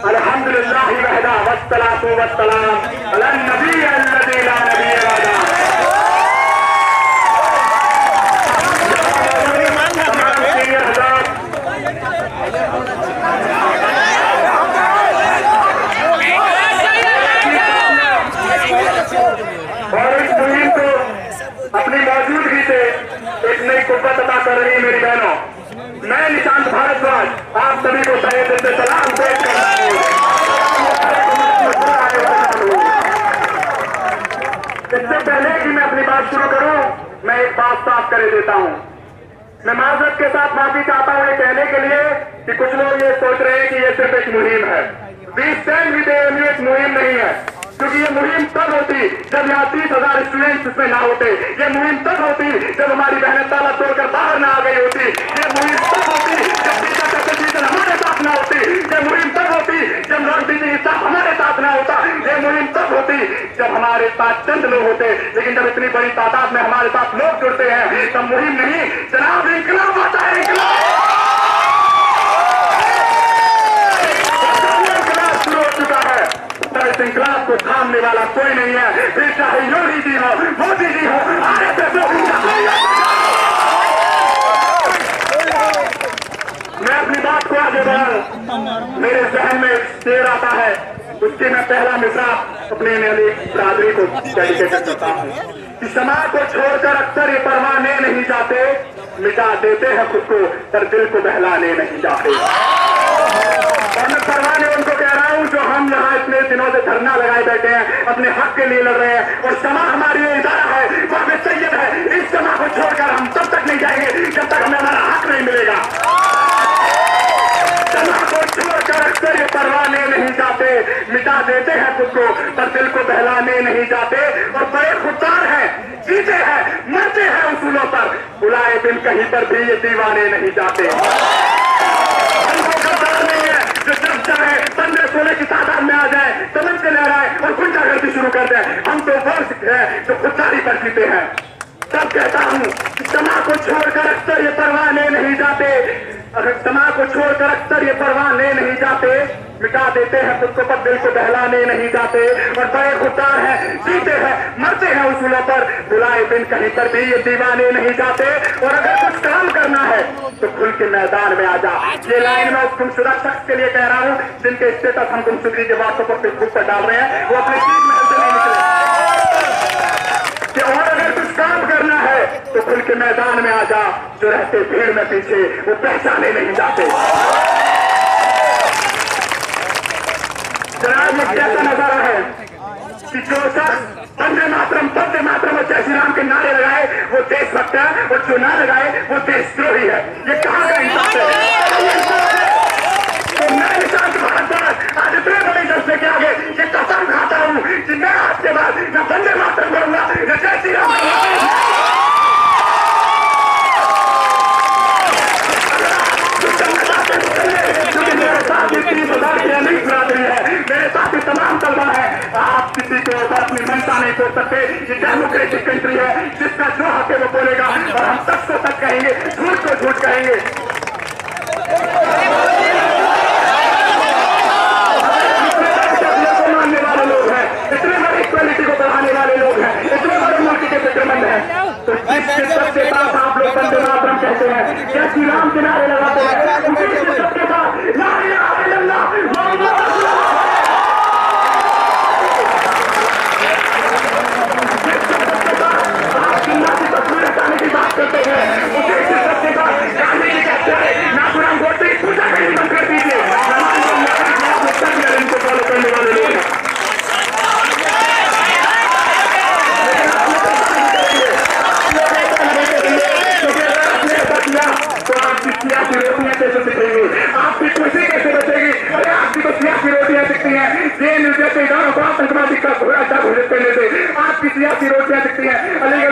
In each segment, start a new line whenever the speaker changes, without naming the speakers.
अल्हम्दुलिल्लाह वहदा वस्सलातु वस्सलाम अला नबी अल्लज़ी ला नबिय्य बअदा। और इस मुहिम को अपनी मौजूदगी से एक नई कुव्वत अता कर रही मेरी बहनों, मैं निशांत भारद्वाज आप सभी को तहे दिल से सलाम पेश करता हूँ। इससे पहले कि मैं अपनी बात शुरू करूं, मैं एक बात साफ कर देता हूं। मैं माजरत के साथ माफी चाहता हूं ये कहने के लिए कि कुछ लोग ये सोच रहे हैं कि ये सिर्फ एक मुहिम है। वी स्टैंड विद एएमयू एक मुहिम नहीं है, क्योंकि ये मुहिम तब होती जब यहाँ 30,000 स्टूडेंट्स इसमें ना होते। ये मुहिम तब होती जब हमारी बहनें ताला तोड़कर बाहर ना आ गई होती। ये मुहिम तब होती जब टीचर हमारे साथ ना होती। ये मुहिम तब होती जब नॉन टीचिंग स्टाफ हमारे साथ ना होता। ये मुहिम तब होती जब हमारे साथ चंद लोग होते, लेकिन जब इतनी बड़ी तादाद में हमारे साथ लोग जुड़ते हैं तब मुहिम नहीं जनाब इंकलाब आता है। इंकलाब शुरू हो चुका है। इस इंकलाब को थामने वाला कोई नहीं है, फिर चाहे योगी जी हो, मोदी जी हो, आरएसएस हो। मैं अपनी बात को आगे बढ़ाऊं, मेरे जहन में शेर आता है, उसके मैं पहला मिसरा अपने मेरी बरादरी को डेडिकेट करता हूँ कि समाज को छोड़कर अक्सर ये परवाने नहीं जाते, मिटा देते हैं खुद को पर दिल को बहलाने नहीं जाते। और मैं परवाने उनको कह रहा हूं जो हम यहाँ इतने दिनों से धरना लगाए बैठे हैं, अपने हक के लिए लड़ रहे हैं। और समा हमारी ये इदारा है, वहां सैयद है। इस समा को छोड़कर हम तब तक नहीं जाएंगे जब तक हमें हमारा हक नहीं मिलेगा। समा को छोड़कर अक्सर ये परवाने नहीं जाते, मिटा देते हैं खुद को पर दिल को बहलाने नहीं जाते। और बड़े खुददार हैं, जीते हैं, मरते हैं उसूलों पर, बुलाए बिन कहीं पर भी ये दीवाने नहीं जाते। जो जब चाहे 15-16 की तादाद में आ जाए, समझ के लहराए और गुंडागर्दी शुरू कर दे। हम तो वर्ष है जो खुददारी पर जीते हैं। तब कहता हूँ समा को छोड़कर अक्सर ये परवाने नहीं जाते, समा को छोड़कर अक्सर ये परवाने नहीं जाते, मिटा देते हैं खुद को पर दिल को बहलाने नहीं जाते। और बड़े खुददार हैं, जीते हैं, मरते हैं उसूलों पर, बुलाए बिन कहीं पर भी ये दीवाने नहीं जाते। और अगर कुछ काम करना है तो खुल के मैदान में आ जा। ये लाइन मैं उस गुमशुदा शख्स के लिए कह रहा हूँ जिनके स्टेटस हम गुमशुदगी के व्हाट्सएप और फेसबुक पर डाल रहे हैं, वो अपने सीट में से नहीं निकले। और अगर कुछ काम करना है तो खुल के मैदान में आ जा। जो रहते भीड़ में पीछे वो पहचाने नहीं जाते। जनाब ये कैसा नजारा है कि जो शख्स वंदे मातरम और जय श्री राम के नारे लगाए वो देशभक्त है, और जो ना लगाए वो देशद्रोही है। ये कहाँ का इंसाफ है? तो मैं निशांत भारद्वाज आज इतने बड़े जलसे के आगे ये कसम खाता हूँ कि मैं आज के बाद न वंदे मातरम करूंगा न जय श्री राम। मेरे साथ तमाम तलबा है, आप किसी को अपनी मनता नहीं सोच सकते। ये डेमोक्रेटिक कंट्री है, जिसका जो हक है वो बोलेगा, और हम सच को सच कहेंगे, झूठ को झूठ कहेंगे। मानने वाले लोग हैं, इतने बड़े इक्वालिटी को बढ़ाने वाले लोग हैं, इतने बड़े मुल्क के फिक्रमंद हैं, तो जिसके सबके पास आप लोग वंदे मातरम कहते हैं, जय श्री राम के नारे लगाते हैं, सबके पास ला इलाहा इल्लल्लाह मोहम्मद की बात करते हैं, उसे सबके पास गांधी जी कहते हैं नाथुराम गोडसे की पूजा करनी बंद कर दीजिए। इनको फॉलो करने वाले लोग हैं। तो आपकी सियासी रोटियां कैसे दिखेंगी, आपकी खुशी कैसे बचेगी? अरे आपकी तो सियासी रोटियां दिखती हैं जेल जैसे इदारों को आतंकवादी का अच्छा घोषित करने से, आपकी सियासी रोटियां दिखती हैं अलीगढ़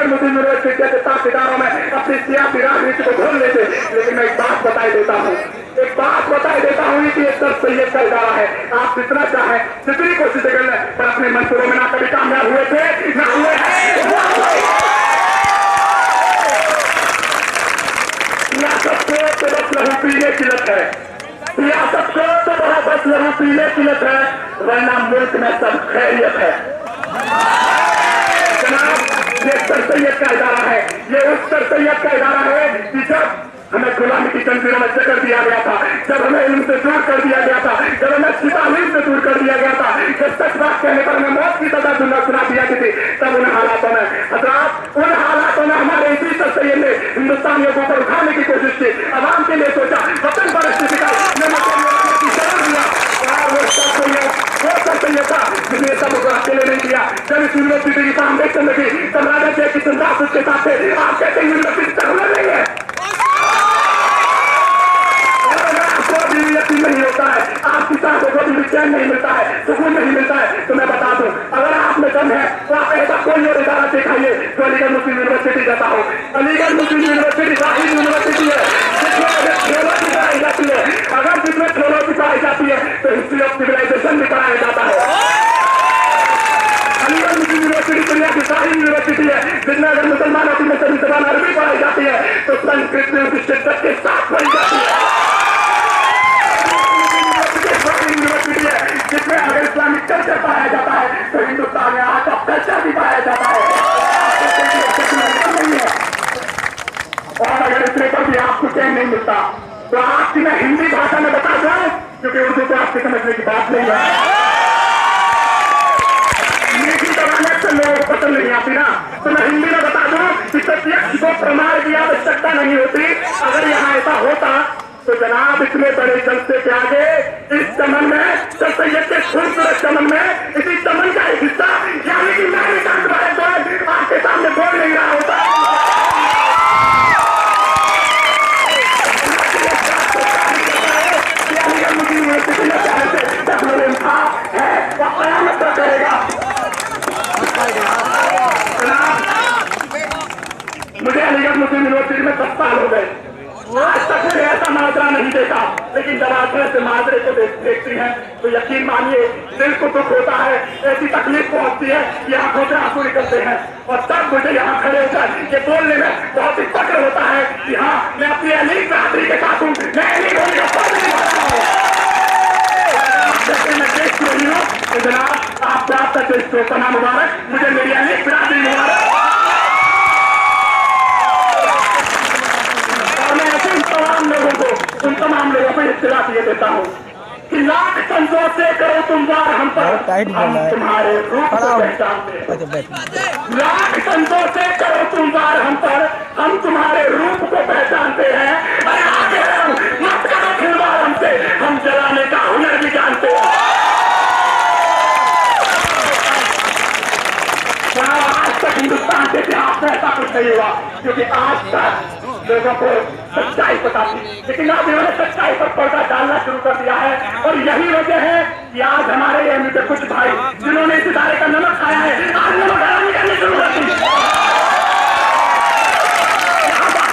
मुस्लिम यूनिवर्सिटी जैसे टॉप इदारों में अपनी सियासी राजनीति को घोलने से। लेकिन मैं एक बात बताई देता हूँ कि ये सर सैयद का इदारा है। आप जितना चाहें जितनी कोशिश कर लें, पर अपने मंसूरों में ना कभी कामयाब हुए थे ना हुए हैं। किल्लत है, वरना मुल्क में सब खैरियत है। जनाब ये सरसैयद का इदारा है, ये उस सरसैयद का इदारा है कि जब हमें गुलामी की जंजीरों में जकड़ दिया गया था, जब हमें इल्म से दूर कर दिया गया था, जब हमें तालीम से दूर कर दिया गया था, जब सच बात कहने पर हमें मौत की सजा सुना दिया गई थी, तब उन हालातों में हजरात, उन हालातों में हमारे इसी सरसैयद ने हिंदुस्तानियों को ऊपर उठाने की कोशिश की, अवाम के लिए सोचा, वतन परिस्थिति का सरसैयद था जिसने सब को अकेले नहीं किया। जब इस यूनिवर्सिटी की फाउंडेशन लगी तब राजा जय किशन दास उसके साथ थे। आप कहते हैं यूनिवर्सिटी तकड़ा नहीं है, यकीन नहीं होता है, आपकी सांसों को भी चैन नहीं मिलता है, सुकून नहीं मिलता है। तो मैं बता दूं, अगर आप में दम है तो आप ऐसा कोई और इदारा दिखाइए जो अलीगढ़ मुस्लिम यूनिवर्सिटी जैसा हो। अलीगढ़ मुस्लिम यूनिवर्सिटी वाहिद यूनिवर्सिटी है जिसमें थियोलॉजी पढ़ाई जाती है। अगर जिसमें थियोलॉजी पढ़ाई जाती है तो हिस्ट्री ऑफ सिविलाइजेशन भी पढ़ाया जाता है। अलीगढ़ मुस्लिम यूनिवर्सिटी दुनिया की वाहिद यूनिवर्सिटी है जिसमें अगर मुसलमानों की मसली जबान अरबी पढ़ाई जाती है तो संस्कृत में उसकी शिद्दत के साथ पढ़ी जाती है। यूनिवर्सिटी है जिसमें अगर इस्लामिक कल्चर पाया जाता है तो हिंदुस्तान में आर्ट ऑफ कल्चर भी पाया जाता है। नहीं है और अगर इतने पर भी आपको चैन नहीं मिलता तो आपकी मैं हिंदी भाषा में बता दूं, क्योंकि उर्दू को आपके समझने की बात नहीं है। मीठी दबाने से लोगों को पसंद नहीं आती ना, तो मैं हिंदी में बता दूं कि प्रत्यक्ष को प्रमाण की आवश्यकता नहीं होती। अगर यहाँ ऐसा होता तो जनाब इतने बड़े जलसे के आगे इस चमन में, सरसैयद के खूबसूरत चमन में, इसी चमन का एक हिस्सा यानी कि मैं आपके सामने बोल नहीं रहा होता। मुस्लिम यूनिवर्सिटी में जाने से तकलीफ था है वह कयामत तक करेगा। मुझे अलीगढ़ मुस्लिम यूनिवर्सिटी में 10 साल हो गए, आज तक मैंने ऐसा माजरा नहीं देखा, लेकिन जब आप ऐसे माजरे को देखती हैं तो यकीन मानिए दिल को दुख होता है, ऐसी तकलीफ पहुंचती है कि आंखों से आंसू निकलते हैं। और तब मुझे यहाँ खड़े होकर ये बोलने में बहुत ही फक्र होता है कि हाँ मैं अपनी अलीग बरादरी के साथ हूँ, मैं अलीग होने का फर्ज नहीं करता हूँ। जैसे मैं देख रही हूँ तो जनाब आपको आप तक इस्तेमाल मुबारक, मुझे मेरी अलीग बरादरी मुबारक। उन तमाम लोगों को इत्तला दिए देता हूँ कि लाख संजों से करो तुम वार हम पर, हम तुम्हारे रूप को पहचानते हैं। लाख संजों से करो तुम वार हम पर, हम तुम्हारे रूप को पहचानते हैं। अरे आगे मत करो खिलवाड़ हमसे, हम जलाने का हुनर भी जानते हैं। आज तक हिंदुस्तान के इतिहास में ऐसा कुछ नहीं हुआ, क्योंकि आज तक लोगों को सच्चाई पता थी, लेकिन अब इन्होंने सच्चाई पर पर्दा डालना शुरू कर दिया है। और यही वजह है कि आज हमारे एमपी के कुछ भाई जिन्होंने इस इदारे का नमक खाया है, आज नमक हरामी करनी शुरू कर दी।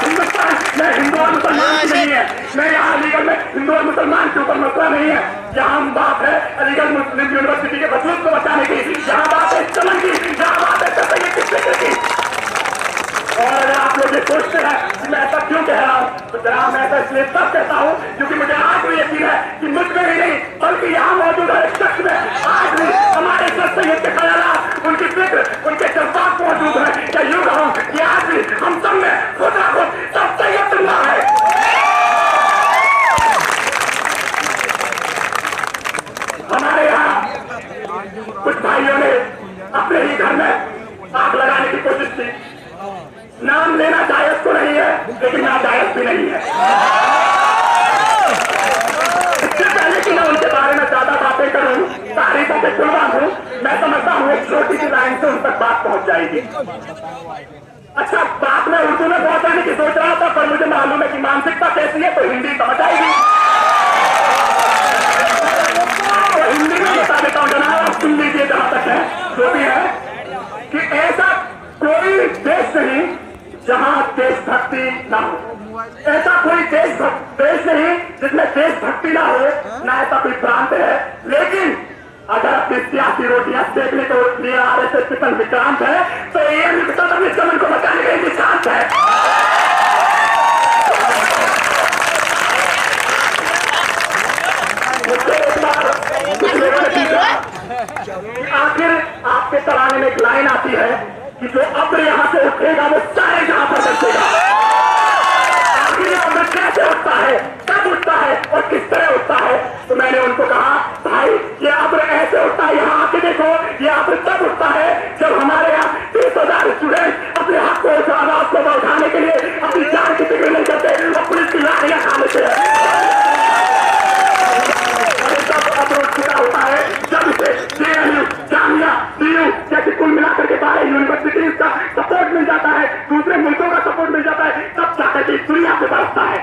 हिंदुस्तान में हिंदू और मुसलमान की नहीं है, मैं यहाँ अलीगढ़ में हिंदू और मुसलमान के ऊपर मसला नहीं है। यहाँ बात है अलीगढ़ मुस्लिम यूनिवर्सिटी के वजूद को बचाने की, यहाँ बात है चमन की, यहाँ बात है सरसैयद की फिक्र की। और अगर आप लोग ये सोचते हैं कि मैं ऐसा क्यों कह रहा हूँ तो जनाब मैं ऐसा इसलिए तब कहता हूँ क्योंकि मुझे आज भी यकीन है कि मुझ में ही नहीं बल्कि यहाँ मौजूद है शख्स में आज भी हमारे सरसैयद के ख्यालात, उनकी फिक्र, उनके जज्बात मौजूद है। क्या यूँ कहूँ कि आज भी हम सब में खुदा खुद सरसैयद जिंदा है। हमारे यहाँ कुछ भाइयों ने अपने ही घर में आग लगाने की कोशिश की। नाम लेना जायज तो नहीं है, लेकिन नाजायज भी नहीं है। इससे पहले कि मैं उनके बारे में ज्यादा बातें करूं, तारीफों पे खुलवा दूं, मैं समझता हूं एक छोटी सी लाइन से उन तक बात पहुंच जाएगी। अच्छा, बात मैं उर्दू में पहुंचाने की सोच रहा था, पर मुझे मालूम है कि मानसिकता कैसी है, तो हिंदी समझ आएगी। तो हिंदी में बता देता हूं जनाब, आप सुन लीजिए जहां तक है जो भी है कि ऐसा कोई देश नहीं जहां देशभक्ति ना हो, ऐसा कोई देश नहीं जिसमें देशभक्ति ना हो, ना ऐसा कोई प्रांत है। लेकिन अगर अपनी सियासी रोटियां सेकने को लिए आरएसएस पितल विक्रांत है तो एएम पितल अपने चमन को बचाने का एक चांस है। मुझसे एक बार लाइन आती है कि जो अब्र यहां से उठेगा वो सारे जहां पर बचेगा। आखिर अब्र कैसे उठता है, कब उठता है और किस तरह उठता है? तो मैंने उनको कहा भाई ये अब्र ऐसे उठता है, यहाँ आके देखो, ये अब्र तब उठता है जब हमारे यहाँ 30,000 स्टूडेंट अपने हक को आवाज को उठाने के लिए अपनी जान की फिक्र नहीं करते और पुलिस की लाठियां खा लेते हैं। होता है जब इसे JNU, जामिया, DU जैसे कुल मिलाकर के 12 यूनिवर्सिटीज का सपोर्ट मिल जाता है, दूसरे मुल्कों का सपोर्ट मिल जाता है, तब जाकर के दुनिया से बरसता है।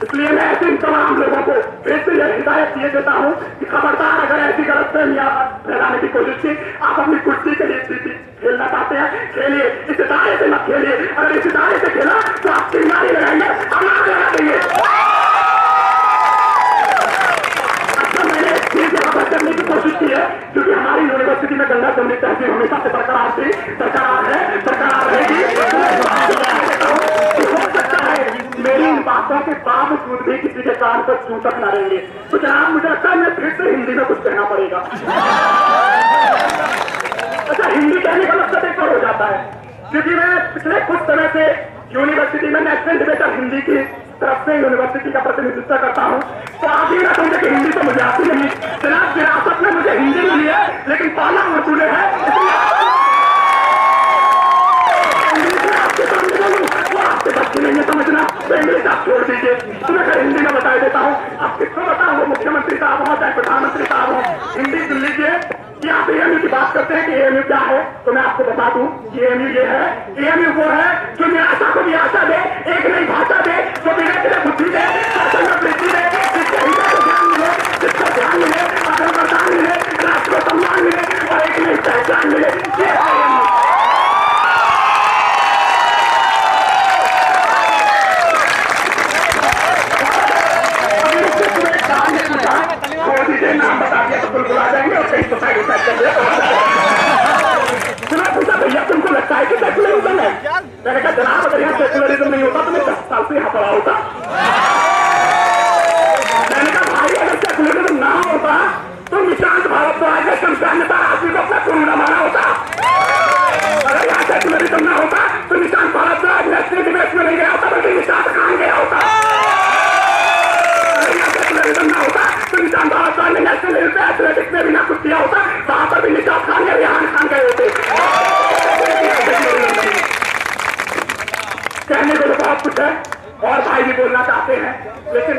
इसलिए मैं ऐसे तमाम लोगों को फिर से यह हिदायत दिए देता हूं कि खबरदार अगर ऐसी गलतफहमियां फैलाने की कोशिश की, आप अपनी कुर्सी के लिए खेलना चाहते हैं खेलिए, इस इदारे से मत खेलिए। अगर इस इदारे से खेला तो आप चिंगारी लगाएंगे, हम आग लगा देंगे। अच्छा मैंने एक चीज यहाँ पर करने की कोशिश की है, क्योंकि हमारी यूनिवर्सिटी में गंगा जमनी तहसील हमेशा से बरकरार थी, बरकरार है, बरकरार रहेगी। हो सकता है मेरी इन बातों के बावजूद भी किसी के कान पर चूतक न रहेंगे, तो जनाब मुझे लगता है मैं फिर से हिंदी में कुछ कहना पड़ेगा। अच्छा हिंदी कहने का मकसद एक और हो जाता है, क्योंकि मैं पिछले कुछ समय से यूनिवर्सिटी में नेशनल डिबेटर हिंदी की तरफ से यूनिवर्सिटी का प्रतिनिधित्व करता हूँ, तो आप ये रखेंगे कि हिंदी तो मुझे आती नहीं। जनाब विरासत में मुझे हिंदी मिली है, लेकिन पाला उर्दू ने है, आपके बच्चे नहीं है समझना, तो इंग्लिश आप छोड़ दीजिए। तो मैं हिंदी में बता देता हूँ, आप किसको बताओ, वो मुख्यमंत्री साहब हो चाहे प्रधानमंत्री साहब हो, हिंदी सुन लीजिए कि आप AMU की बात करते हैं कि AMU क्या है, तो मैं आपको बता दूं कि AMU ये है, AMU वो है जो निराशा को भी आशा दे, एक नई भाषा दे, जो विवेक को बुद्धि दे, वृद्धि दे, जिससे हिंसा को ध्यान मिले, जिसका ध्यान मिले, आदर बर्दान मिले, राष्ट्र को सम्मान मिले और एक नई पहचान मिले, ये है AMU। नाम बता दिया तो बिल्कुल आ जाएंगे और कहीं सुसाइड कर देंगे। सुना पूछा भैया तुमको लगता है कि सेकुलरिज्म है? मैंने कहा जनाब अगर यहाँ सेकुलरिज्म नहीं होता तो मैं 10 साल से यहाँ पड़ा होता। मैंने कहा भाई अगर सेकुलरिज्म ना होता तो निशांत भारद्वाज ने शमशानता आदमी को अपना खून न मारा होता। अगर यहाँ सेकुलरिज्म ना होता तो निशांत भारद्वाज नेशनल डिबेट में नहीं गया होता, बल्कि निशांत खान गया होता। अगर यहाँ सेकुलरिज्म ना होता तो निशांत भारद्वाज ने नेशनल एथलेटिक्स में भी ना कुछ किया होता, वहां पर भी निशांत खान या रेहान खान गए होते। कहने को तो बहुत कुछ है और भाई भी बोलना चाहते हैं, लेकिन